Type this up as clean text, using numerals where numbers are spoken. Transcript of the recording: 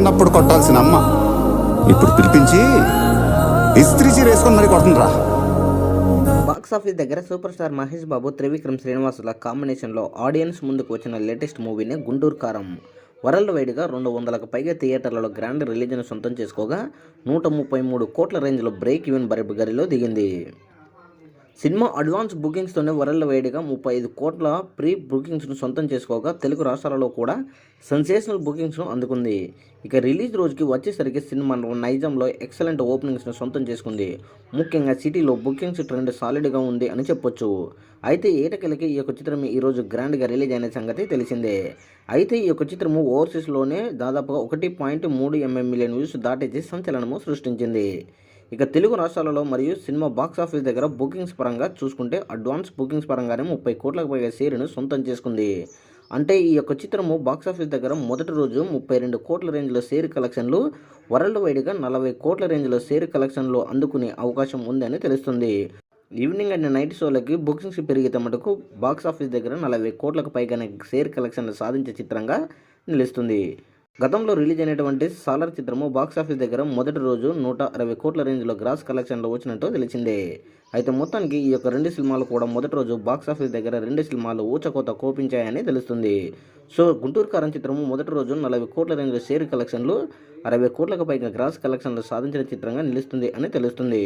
చిన్నప్పుడు కొట్టాల్సిన అమ్మ ఇప్పుడు పిలిపించి ఇస్త్రీ చీర వేసుకొని మరి కొడుతుండ్రా. బాక్సాఫీస్ దగ్గర సూపర్ స్టార్ మహేష్ బాబు, త్రివిక్రమ్ శ్రీనివాసుల కాంబినేషన్లో ఆడియన్స్ ముందుకు వచ్చిన లేటెస్ట్ మూవీనే గుంటూరు కారం. వరల్డ్ వైడ్గా 200కు పైగా థియేటర్లలో గ్రాండ్ రిలీజ్ను సొంతం చేసుకోగా 133 కోట్ల రేంజ్లో బ్రేక్ ఈవెన్ బరిలో దిగింది. సినిమా అడ్వాన్స్ బుకింగ్స్తోనే వరల్డ్ వైడ్గా 35 కోట్ల ప్రీ బుకింగ్స్ను సొంతం చేసుకోగా తెలుగు రాష్ట్రాలలో కూడా సెన్సేషనల్ బుకింగ్స్ను అందుకుంది. ఇక రిలీజ్ రోజుకి వచ్చేసరికి సినిమా నైజాంలో ఎక్సలెంట్ ఓపెనింగ్స్ను సొంతం చేసుకుంది. ముఖ్యంగా సిటీలో బుకింగ్స్ ట్రెండ్ సాలిడ్గా ఉంది అని చెప్పొచ్చు. అయితే ఏటకెలకి ఈ యొక్క చిత్రం ఈరోజు గ్రాండ్గా రిలీజ్ అయిన సంగతి తెలిసిందే. అయితే ఈ యొక్క చిత్రము ఓవర్సీస్లోనే దాదాపుగా 1.3 మిలియన్ వ్యూస్ దాటేసి సంచలనము సృష్టించింది. ఇక తెలుగు రాష్ట్రాలలో మరియు సినిమా బాక్సాఫీస్ దగ్గర బుకింగ్స్ పరంగా చూసుకుంటే అడ్వాన్స్ బుకింగ్స్ పరంగానే 30 కోట్లకు పైగా షేర్ను సొంతం చేసుకుంది. అంటే ఈ యొక్క చిత్రము బాక్సాఫీస్ దగ్గర మొదటి రోజు 32 కోట్ల రేంజ్లో షేర్ కలెక్షన్లు, వరల్డ్ వైడ్గా 40 కోట్ల రేంజ్లో షేర్ కలెక్షన్లు అందుకునే అవకాశం ఉందని తెలుస్తుంది. ఈవినింగ్ అండ్ నైట్ షోలకి బుకింగ్స్ పెరిగితే మటుకు బాక్సాఫీస్ దగ్గర 40 కోట్లకు పైగానే షేర్ కలెక్షన్లు సాధించే చిత్రంగా నిలుస్తుంది. గతంలో రిలీజ్ అయినటువంటి సాలార్ చిత్రము బాక్సాఫీస్ దగ్గర మొదటి రోజు 160 కోట్ల రేంజ్లో గ్రాస్ కలెక్షన్లు వచ్చినట్టు తెలిసిందే. అయితే మొత్తానికి ఈ యొక్క 2 సినిమాలు కూడా మొదటి రోజు బాక్సాఫీస్ దగ్గర 2 సినిమాలు ఊచకోత కోపించాయని తెలుస్తుంది. సో గుంటూరు కారం చిత్రము మొదటి రోజు 40 కోట్ల రేంజ్లో షేర్ కలెక్షన్లు, 60 కోట్లకు పైగా గ్రాస్ కలెక్షన్లు సాధించిన చిత్రంగా నిలుస్తుంది అని తెలుస్తుంది.